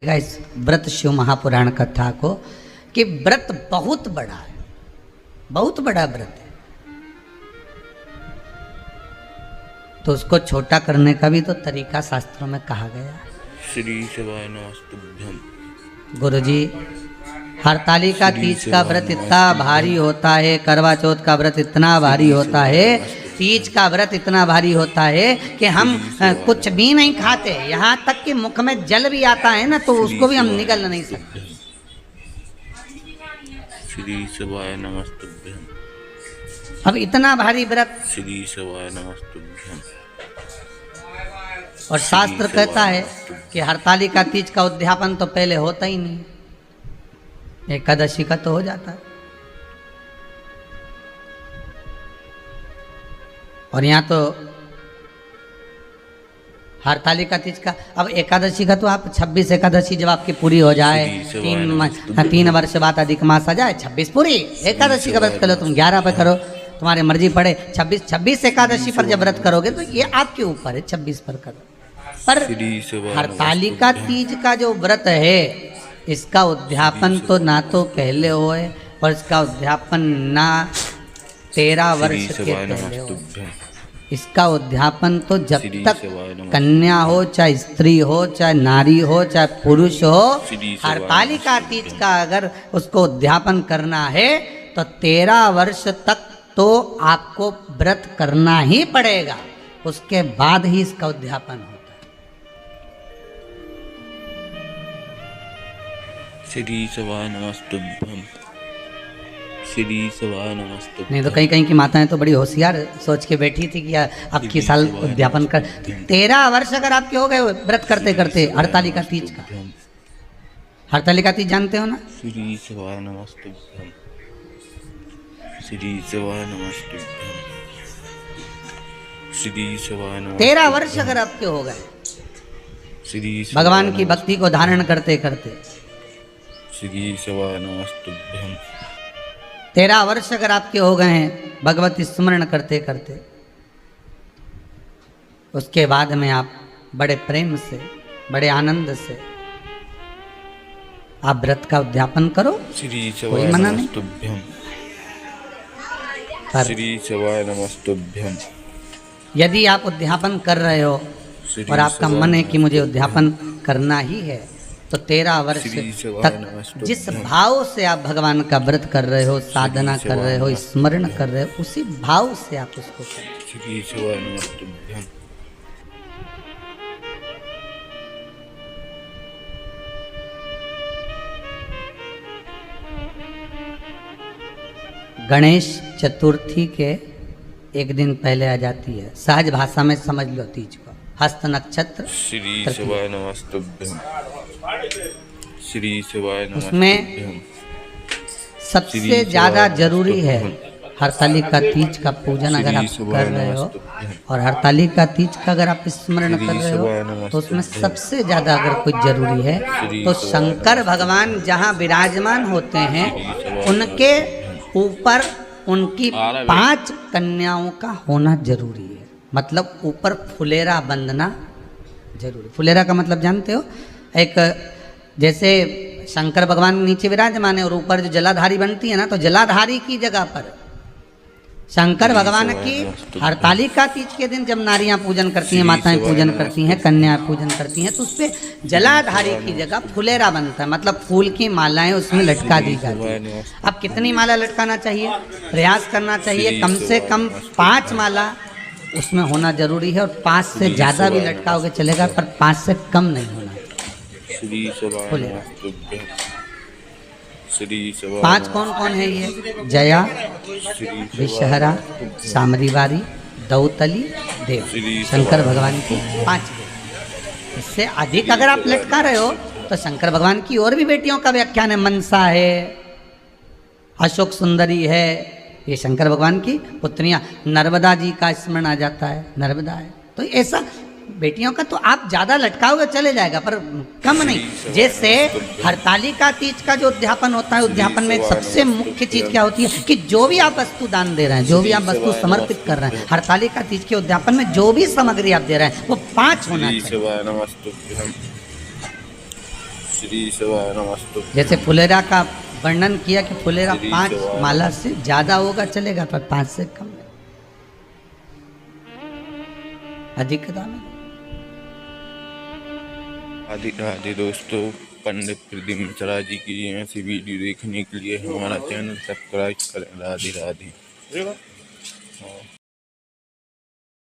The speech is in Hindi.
इस व्रत शिव महापुराण कथा को कि व्रत बहुत बड़ा है, बहुत बड़ा व्रत है, तो उसको छोटा करने का भी तो तरीका शास्त्रों में कहा गया है। श्री शिवाय नमस्तुभ्यम। गुरुजी, हरतालिका तीज का व्रत इतना भारी होता है, करवा चौथ का व्रत इतना भारी होता है, तीज का व्रत इतना भारी होता है कि हम कुछ भी नहीं खाते, यहाँ तक कि मुख में जल भी आता है ना तो उसको भी हम निगल नहीं सकते। श्री शिवाय नमस्तुभ्यम। अब इतना भारी व्रत, श्री शिवाय नमस्तुभ्यम। और शास्त्र कहता है कि हरतालिका तीज का उद्यापन तो पहले होता ही नहीं, एकादशी का तो हो जाता है। और यहाँ तो हरतालिका तीज का, अब एकादशी का तो आप 26 एकादशी जब आपकी पूरी हो जाए, 3 वर्ष बाद अधिक मास आ जाए, 26 पूरी एकादशी का व्रत करो, तुम 11 पे करो, तुम्हारी मर्जी पड़े, 26 एकादशी पर जब व्रत करोगे तो ये आपके ऊपर है, 26 पर करो। पर हरतालिका तीज का जो व्रत है इसका उद्यापन तो ना तो पहले होए और इसका उद्यापन ना 13 वर्ष के पहले हो। इसका उद्यापन तो जब तक कन्या हो, चाहे स्त्री हो, चाहे नारी हो, चाहे पुरुष हो, हरतालिका तीज का अगर उसको उद्यापन करना है तो 13 वर्ष तक तो आपको व्रत करना ही पड़ेगा, उसके बाद ही इसका उद्यापन होता है। श्री शिवाय नमस्तुभ्यम। श्री शिवाय नमस्तुभ्यम। नहीं तो कहीं कहीं की माताएं तो बड़ी होशियार सोच के बैठी थी कि अब की साल उद्यापन कर, 13 वर्ष अगर आपके हो गए व्रत करते करते हरतालिका तीज का। हरतालिका तीज जानते हो ना? श्री शिवाय नमस्तुभ्यम। श्री शिवाय नमस्तुभ्यम। श्री शिवाय नमस्तुभ्यम। 13 वर्ष अगर आपके हो गए भगवान की भक्ति को धारण करते करते, श्री शिवाय नमस्तुभ्यम। 13 वर्ष अगर आपके हो गए हैं भगवती स्मरण करते करते, उसके बाद में आप बड़े प्रेम से, बड़े आनंद से आप व्रत का उद्यापन करो, श्री कोई शिवाय मना नहीं। नमस्तुभ्यम। पर श्री शिवाय नमस्तुभ्यम। यदि आप उद्यापन कर रहे हो और आपका मन है कि मुझे उद्यापन करना ही है, तो 13 वर्ष तक जिस भाव से आप भगवान का व्रत कर रहे हो, साधना कर रहे हो, स्मरण कर रहे हो, उसी भाव से आप उसको करें। श्री शिवाय नमस्तुभ्यम। गणेश चतुर्थी के एक दिन पहले आ जाती है, सहज भाषा में समझ लो तीज को, हस्त नक्षत्र। श्री शिवाय नमस्तुभ्यम। श्री शिवाय नमस्तुभ्यम। उसमें सबसे ज़्यादा जरूरी है हरतालिका तीज का पूजन अगर आप कर रहे हो, और हरतालिका तीज का अगर आप स्मरण कर रहे हो तो उसमें सबसे ज़्यादा अगर कुछ जरूरी है तो शंकर भगवान जहाँ विराजमान होते हैं उनके ऊपर उनकी 5 कन्याओं का होना जरूरी है। मतलब ऊपर फुलेरा बंधना जरूरी। फुलेरा का मतलब जानते हो? एक जैसे शंकर भगवान नीचे विराजमान है और ऊपर जो जलाधारी बनती है ना, तो जलाधारी की जगह पर शंकर भगवान की हरतालिका तीज के दिन जब नारियां पूजन करती हैं, माताएं पूजन करती हैं, कन्याएं पूजन करती हैं, तो उस पर जलाधारी की जगह फुलेरा बनता है। मतलब फूल की मालाएं उसमें लटका दी जाती है। अब कितनी माला लटकाना चाहिए? प्रयास करना चाहिए कम से कम 5 माला उसमें होना जरूरी है, और 5 से ज़्यादा भी लटकाओगे चलेगा, पर 5 से कम नहीं होना। श्री शिवाय नमस्तुभ्यम। श्री शिवाय 5 कौन कौन है ये? जया, विषहरा, सामरीवारी, दौतली, देव, शंकर भगवान की 5 बेटी। इससे अधिक अगर आप लटका रहे हो तो शंकर भगवान की और भी बेटियों का व्याख्यान है। मनसा है, अशोक सुंदरी है, ये शंकर भगवान की पुत्रियां। नर्मदा जी का स्मरण आ जाता है, नर्मदा है। तो ऐसा बेटियों का तो आप ज़्यादा लटकाओगे चले जाएगा, पर कम नहीं। जैसे हरतालिका तीज का जो उद्यापन होता है, उद्यापन में सबसे मुख्य चीज़ क्या होती है कि जो भी आप वस्तु दान दे रहे हैं, जो भी आप वस्तु समर्पित कर रहे हैं, हरतालिका तीज के उद्यापन में जो भी सामग्री आप दे रहे हैं वो 5 होना चाहिए। श्री शिवाय नमस्तुभ्यं। जैसे फुलेरा का वर्णन किया कि फुलेरा श्री 5 शिवाय माला से ज्यादा होगा चलेगा, पर 5 से कम नहीं, अधिकता में। राधे राधे दोस्तों, पंडित प्रदीप मिश्रा जी की ऐसी वीडियो देखने के लिए हमारा चैनल सब्सक्राइब करें। राधे राधे।